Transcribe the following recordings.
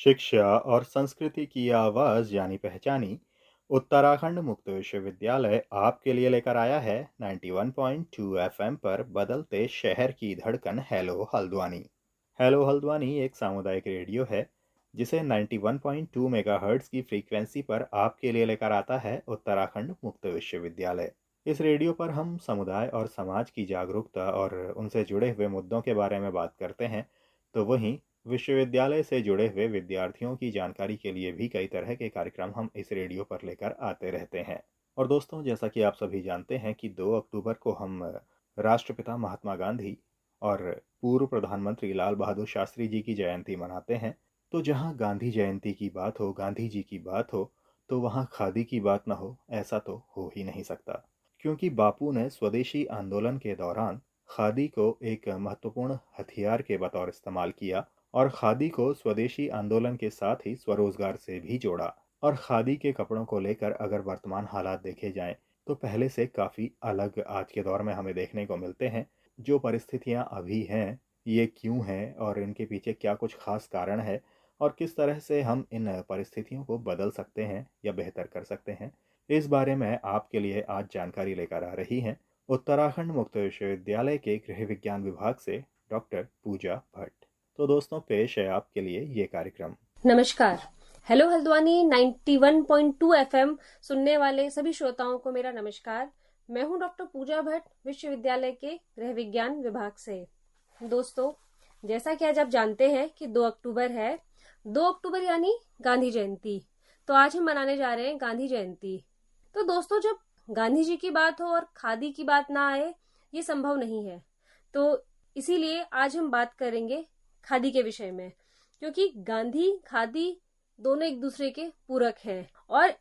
शिक्षा और संस्कृति की आवाज यानी पहचानी उत्तराखंड मुक्त विश्वविद्यालय आपके लिए लेकर आया है 91.2 एफएम पर बदलते शहर की धड़कन हेलो हल्द्वानी। हेलो हल्द्वानी एक सामुदायिक रेडियो है जिसे 91.2 मेगाहर्ट्ज की फ्रीक्वेंसी पर आपके लिए लेकर आता है उत्तराखंड मुक्त विश्वविद्यालय। इस रेडियो पर हम समुदाय और समाज की जागरूकता और उनसे जुड़े हुए मुद्दों के बारे में बात करते हैं। तो वहीं विश्वविद्यालय से जुड़े हुए विद्यार्थियों की जानकारी के लिए भी कई तरह के कार्यक्रम हम इस रेडियो पर लेकर आते रहते हैं। और दोस्तों, जैसा कि आप सभी जानते हैं कि 2 अक्टूबर को हम राष्ट्रपिता महात्मा गांधी और पूर्व प्रधानमंत्री लाल बहादुर शास्त्री जी की जयंती मनाते हैं। तो जहां गांधी जयंती की बात हो, गांधी जी की बात हो, तो वहां खादी की बात ना हो, ऐसा तो हो ही नहीं सकता। क्योंकि बापू ने स्वदेशी आंदोलन के दौरान खादी को एक महत्वपूर्ण हथियार के बतौर इस्तेमाल किया और खादी को स्वदेशी आंदोलन के साथ ही स्वरोजगार से भी जोड़ा। और खादी के कपड़ों को लेकर अगर वर्तमान हालात देखे जाएं तो पहले से काफ़ी अलग आज के दौर में हमें देखने को मिलते हैं। जो परिस्थितियां अभी हैं, ये क्यों हैं और इनके पीछे क्या कुछ खास कारण है और किस तरह से हम इन परिस्थितियों को बदल सकते हैं या बेहतर कर सकते हैं, इस बारे में आपके लिए आज जानकारी लेकर आ रही हैं उत्तराखंड मुक्त विश्वविद्यालय के गृह विज्ञान विभाग से डॉक्टर पूजा भट्ट। तो दोस्तों, पेश है आपके लिए ये कार्यक्रम। नमस्कार। हेलो हल्द्वानी 91.2 एफएम सुनने वाले सभी श्रोताओं को मेरा नमस्कार। मैं हूं डॉक्टर पूजा भट्ट, विश्वविद्यालय के गृह विज्ञान विभाग से। दोस्तों, जैसा कि आज आप जानते हैं कि 2 अक्टूबर है। 2 अक्टूबर यानी गांधी जयंती। तो आज हम मनाने जा रहे हैं गांधी जयंती। तो दोस्तों, जब गांधी जी की बात हो और खादी की बात ना आए, ये संभव नहीं है। तो इसीलिए आज हम बात करेंगे खादी के विषय में, क्योंकि गांधी खादी दोनों एक दूसरे के पूरक हैं और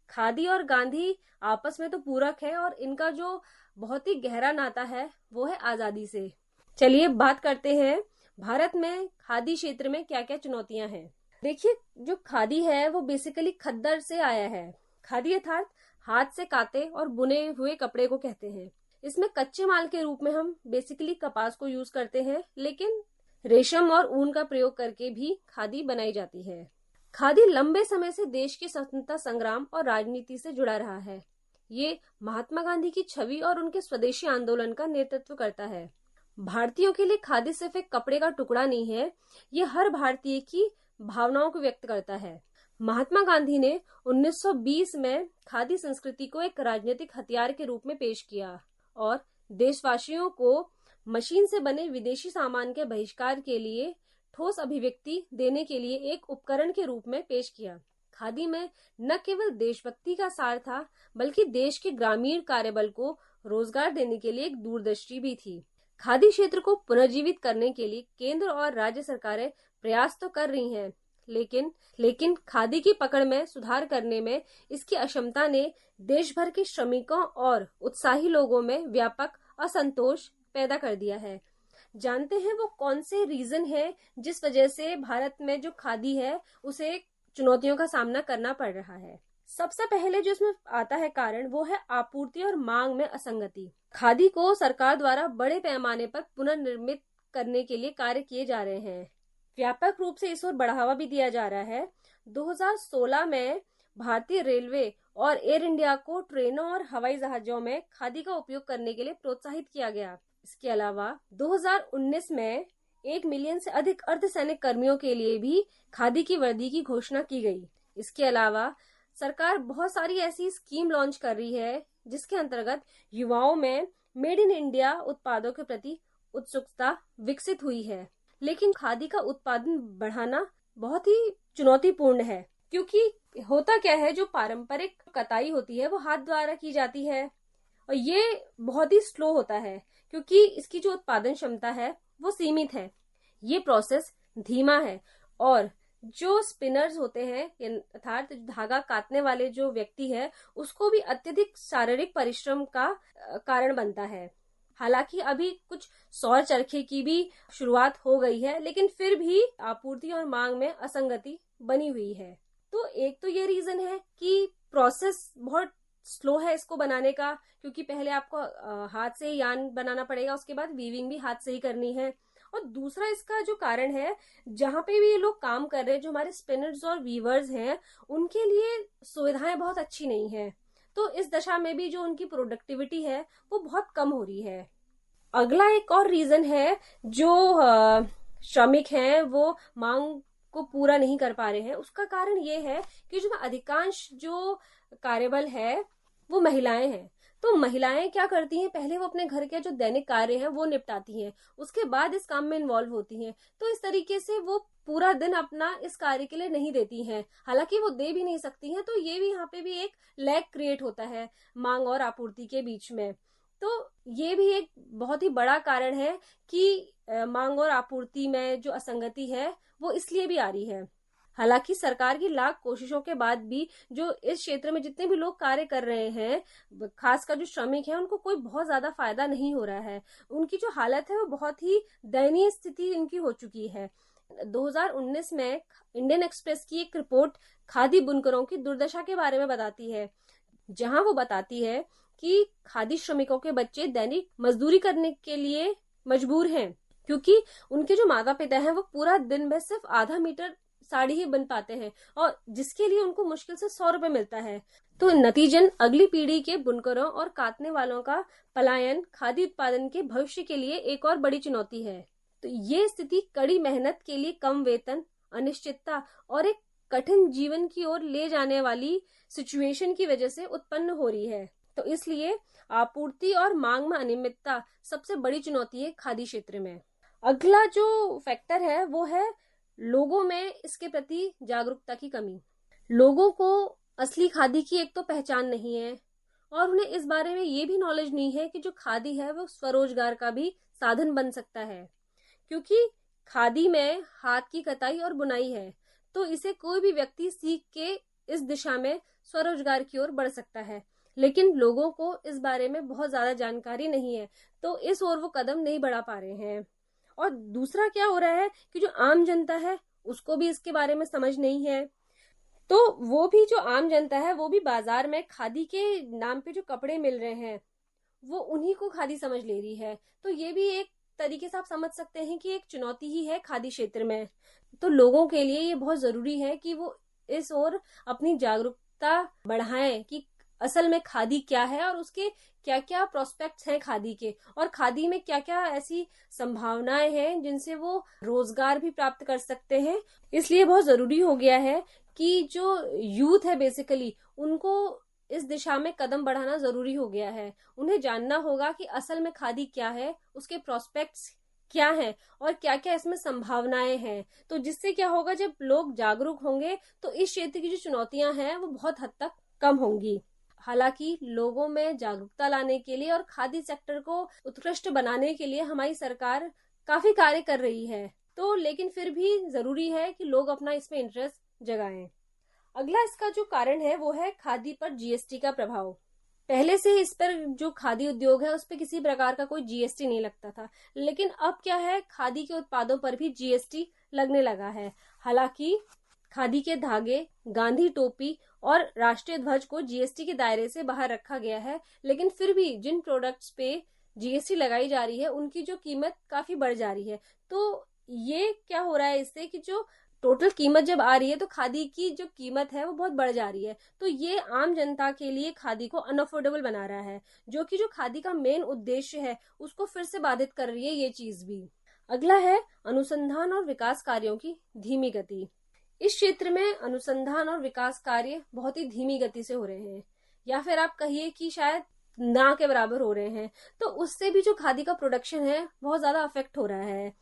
खादी और गांधी आपस में तो पूरक है और इनका जो बहुत ही गहरा नाता है वो है आजादी से। चलिए बात करते हैं भारत में खादी क्षेत्र में क्या क्या चुनौतियां हैं। देखिए, जो खादी है वो बेसिकली खद्दर से आया है। खादी अर्थात हाथ से काते और बुने हुए कपड़े को कहते हैं। इसमें कच्चे माल के रूप में हम बेसिकली कपास को यूज करते हैं, लेकिन रेशम और ऊन का प्रयोग करके भी खादी बनाई जाती है। खादी लंबे समय से देश के स्वतंत्रता संग्राम और राजनीति से जुड़ा रहा है। ये महात्मा गांधी की छवि और उनके स्वदेशी आंदोलन का नेतृत्व करता है। भारतीयों के लिए खादी सिर्फ एक कपड़े का टुकड़ा नहीं है, ये हर भारतीय की भावनाओं को व्यक्त करता है। महात्मा गांधी ने 1920 में खादी संस्कृति को एक राजनीतिक हथियार के रूप में पेश किया और देशवासियों को मशीन से बने विदेशी सामान के बहिष्कार के लिए ठोस अभिव्यक्ति देने के लिए एक उपकरण के रूप में पेश किया। खादी में न केवल देशभक्ति का सार था, बल्कि देश के ग्रामीण कार्यबल को रोजगार देने के लिए एक दूरदृष्टि भी थी। खादी क्षेत्र को पुनर्जीवित करने के लिए केंद्र और राज्य सरकारें प्रयास तो कर रही हैं, लेकिन खादी की पकड़ में सुधार करने में इसकी अक्षमता ने देश भर के श्रमिकों और उत्साही लोगों में व्यापक असंतोष पैदा कर दिया है। जानते हैं वो कौन से रीजन है जिस वजह से भारत में जो खादी है उसे चुनौतियों का सामना करना पड़ रहा है। सबसे पहले जो इसमें आता है कारण, वो है आपूर्ति और मांग में असंगति। खादी को सरकार द्वारा बड़े पैमाने पर पुनर्निर्मित करने के लिए कार्य किए जा रहे हैं। व्यापक रूप से इस ओर बढ़ावा भी दिया जा रहा है। 2016 में भारतीय रेलवे और एयर इंडिया को ट्रेनों और हवाई जहाजों में खादी का उपयोग करने के लिए प्रोत्साहित किया गया। इसके अलावा 2019 में 1 मिलियन से अधिक अर्धसैनिक कर्मियों के लिए भी खादी की वर्दी की घोषणा की गई। इसके अलावा सरकार बहुत सारी ऐसी स्कीम लॉन्च कर रही है जिसके अंतर्गत युवाओं में मेड इन इंडिया उत्पादों के प्रति उत्सुकता विकसित हुई है। लेकिन खादी का उत्पादन बढ़ाना बहुत ही चुनौतीपूर्ण है, क्योंकि होता क्या है, जो पारंपरिक कताई होती है वो हाथ द्वारा की जाती है और ये बहुत ही स्लो होता है, क्योंकि इसकी जो उत्पादन क्षमता है वो सीमित है। ये प्रोसेस धीमा है और जो स्पिनर्स होते हैं अर्थात धागा काटने वाले जो व्यक्ति है उसको भी अत्यधिक शारीरिक परिश्रम का कारण बनता है। हालांकि अभी कुछ सौर चरखे की भी शुरुआत हो गई है, लेकिन फिर भी आपूर्ति और मांग में असंगति बनी हुई है। तो एक तो ये रीजन है कि प्रोसेस बहुत स्लो है इसको बनाने का, क्योंकि पहले आपको हाथ से यान बनाना पड़ेगा, उसके बाद वीविंग भी हाथ से ही करनी है और दूसरा इसका जो कारण है, जहां पे भी ये लोग काम कर रहे हैं, जो हमारे स्पिनर्स और वीवर्स हैं, उनके लिए सुविधाएं बहुत अच्छी नहीं है। तो इस दशा में भी जो उनकी प्रोडक्टिविटी है वो बहुत कम हो रही है। अगला एक और रीजन है, जो श्रमिक हैं वो मांग को पूरा नहीं कर पा रहे हैं। उसका कारण ये है कि जो अधिकांश जो कार्यबल है वो महिलाएं हैं। तो महिलाएं क्या करती हैं, पहले वो अपने घर के जो दैनिक कार्य हैं वो निपटाती हैं, उसके बाद इस काम में इन्वॉल्व होती हैं। तो इस तरीके से वो पूरा दिन अपना इस कार्य के लिए नहीं देती हैं, हालांकि वो दे भी नहीं सकती हैं। तो ये भी यहाँ पे भी एक लैग क्रिएट होता है मांग और आपूर्ति के बीच में। तो ये भी एक बहुत ही बड़ा कारण है कि मांग और आपूर्ति में जो असंगति है वो इसलिए भी आ रही है। हालांकि सरकार की लाख कोशिशों के बाद भी जो इस क्षेत्र में जितने भी लोग कार्य कर रहे हैं, खासकर जो श्रमिक हैं, उनको कोई बहुत ज्यादा फायदा नहीं हो रहा है। उनकी जो हालत है वो बहुत ही दयनीय स्थिति इनकी हो चुकी है। 2019 में इंडियन एक्सप्रेस की एक रिपोर्ट खादी बुनकरों की दुर्दशा के बारे में बताती है, जहां वो बताती है कि खादी श्रमिकों के बच्चे दैनिक मजदूरी करने के लिए मजबूर हैं, क्योंकि उनके जो माता पिता हैं वो पूरा दिन में सिर्फ आधा मीटर साड़ी ही बन पाते हैं, और जिसके लिए उनको मुश्किल से 100 रुपए मिलता है। तो नतीजन अगली पीढ़ी के बुनकरों और काटने वालों का पलायन खादी उत्पादन के भविष्य के लिए एक और बड़ी चुनौती है। तो ये स्थिति कड़ी मेहनत के लिए कम वेतन, अनिश्चितता और एक कठिन जीवन की ओर ले जाने वाली सिचुएशन की वजह से उत्पन्न हो रही है। तो इसलिए आपूर्ति और मांग में अनियमितता सबसे बड़ी चुनौती है खादी क्षेत्र में। अगला जो फैक्टर है वो है लोगों में इसके प्रति जागरूकता की कमी। लोगों को असली खादी की एक तो पहचान नहीं है, और उन्हें इस बारे में ये भी नॉलेज नहीं है कि जो खादी है वो स्वरोजगार का भी साधन बन सकता है। क्योंकि खादी में हाथ की कताई और बुनाई है, तो इसे कोई भी व्यक्ति सीख के इस दिशा में स्वरोजगार की ओर बढ़ सकता है। लेकिन लोगों को इस बारे में बहुत ज्यादा जानकारी नहीं है, तो इस ओर वो कदम नहीं बढ़ा पा रहे हैं। और दूसरा क्या हो रहा है कि जो आम जनता है उसको भी इसके बारे में समझ नहीं है। तो वो भी जो आम जनता है वो भी बाजार में खादी के नाम पे जो कपड़े मिल रहे हैं वो उन्हीं को खादी समझ ले रही है। तो ये भी एक तरीके से आप समझ सकते हैं कि एक चुनौती ही है खादी क्षेत्र में। तो लोगों के लिए ये बहुत जरूरी है कि वो इस ओर अपनी जागरूकता बढ़ाएं कि असल में खादी क्या है और उसके क्या क्या प्रोस्पेक्ट्स हैं खादी के, और खादी में क्या क्या ऐसी संभावनाएं हैं जिनसे वो रोजगार भी प्राप्त कर सकते हैं। इसलिए बहुत जरूरी हो गया है कि जो यूथ है बेसिकली उनको इस दिशा में कदम बढ़ाना जरूरी हो गया है। उन्हें जानना होगा कि असल में खादी क्या है, उसके प्रोस्पेक्ट्स क्या है और क्या क्या इसमें संभावनाएं हैं। तो जिससे क्या होगा, जब लोग जागरूक होंगे तो इस क्षेत्र की जो चुनौतियां हैं वो बहुत हद तक कम होंगी। हालांकि लोगों में जागरूकता लाने के लिए और खादी सेक्टर को उत्कृष्ट बनाने के लिए हमारी सरकार काफी कार्य कर रही है, तो लेकिन फिर भी जरूरी है कि लोग अपना इसमें इंटरेस्ट जगाएं। अगला इसका जो कारण है वो है खादी पर जीएसटी का प्रभाव। पहले से इस पर जो खादी उद्योग है उस पर किसी प्रकार का कोई जीएसटी नहीं लगता था, लेकिन अब क्या है, खादी के उत्पादों पर भी जीएसटी लगने लगा है। हालांकि खादी के धागे, गांधी टोपी और राष्ट्रीय ध्वज को जीएसटी के दायरे से बाहर रखा गया है, लेकिन फिर भी जिन प्रोडक्ट्स पे जीएसटी लगाई जा रही है उनकी जो कीमत काफी बढ़ जा रही है। तो ये क्या हो रहा है इससे कि जो टोटल कीमत जब आ रही है तो खादी की जो कीमत है वो बहुत बढ़ जा रही है। तो ये आम जनता के लिए खादी को अनअफोर्डेबल बना रहा है, जो कि जो खादी का मेन उद्देश्य है उसको फिर से बाधित कर रही है ये चीज भी। अगला है अनुसंधान और विकास कार्यों की धीमी गति। इस क्षेत्र में अनुसंधान और विकास कार्य बहुत ही धीमी गति से हो रहे हैं, या फिर आप कहिए कि शायद ना के बराबर हो रहे हैं। तो उससे भी जो खादी का प्रोडक्शन है बहुत ज्यादा अफेक्ट हो रहा है।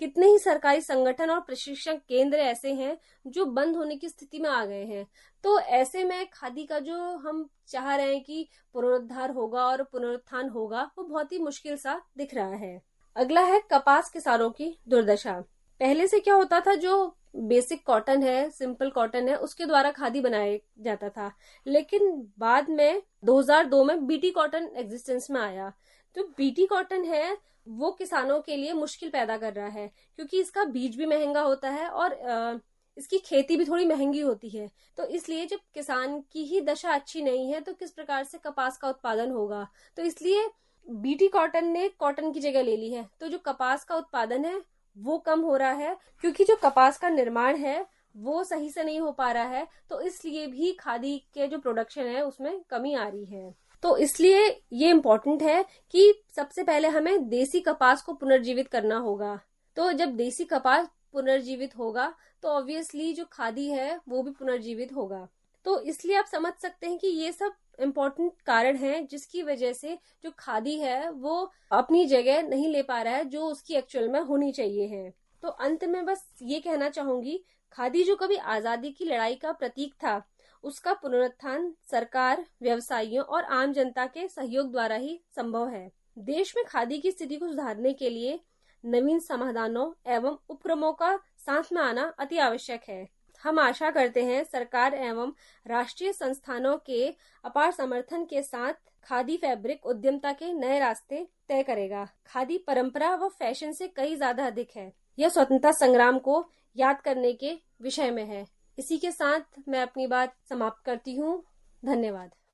कितने ही सरकारी संगठन और प्रशिक्षण केंद्र ऐसे हैं जो बंद होने की स्थिति में आ गए हैं। तो ऐसे में खादी का जो हम चाह रहे हैं कि पुनरुद्धार होगा और पुनरुत्थान होगा वो बहुत ही मुश्किल सा दिख रहा है। अगला है कपास किसानों की दुर्दशा। पहले से क्या होता था, जो बेसिक कॉटन है, सिंपल कॉटन है, उसके द्वारा खादी बनाया जाता था, लेकिन बाद में 2002 में बीटी कॉटन एग्जिस्टेंस में आया। तो बीटी कॉटन है वो किसानों के लिए मुश्किल पैदा कर रहा है, क्योंकि इसका बीज भी महंगा होता है और इसकी खेती भी थोड़ी महंगी होती है। तो इसलिए जब किसान की ही दशा अच्छी नहीं है तो किस प्रकार से कपास का उत्पादन होगा। तो इसलिए बीटी कॉटन ने कॉटन की जगह ले ली है। तो जो कपास का उत्पादन है वो कम हो रहा है, क्योंकि जो कपास का निर्माण है वो सही से नहीं हो पा रहा है, तो इसलिए भी खादी के जो प्रोडक्शन है उसमें कमी आ रही है। तो इसलिए ये इम्पोर्टेंट है कि सबसे पहले हमें देसी कपास को पुनर्जीवित करना होगा। तो जब देसी कपास पुनर्जीवित होगा तो ऑब्वियसली जो खादी है वो भी पुनर्जीवित होगा। तो इसलिए आप समझ सकते हैं कि ये सब इम्पोर्टेंट कारण हैं जिसकी वजह से जो खादी है वो अपनी जगह नहीं ले पा रहा है जो उसकी एक्चुअल में होनी चाहिए है। तो अंत में बस ये कहना चाहूंगी, खादी जो कभी आजादी की लड़ाई का प्रतीक था, उसका पुनरुत्थान सरकार, व्यवसायियों और आम जनता के सहयोग द्वारा ही संभव है। देश में खादी की स्थिति को सुधारने के लिए नवीन समाधानों एवं उपक्रमों का साथ में आना अति आवश्यक है। हम आशा करते हैं सरकार एवं राष्ट्रीय संस्थानों के अपार समर्थन के साथ खादी फैब्रिक उद्यमता के नए रास्ते तय करेगा। खादी परंपरा व फैशन से कई ज्यादा अधिक है। यह स्वतंत्रता संग्राम को याद करने के विषय में है। इसी के साथ मैं अपनी बात समाप्त करती हूँ। धन्यवाद।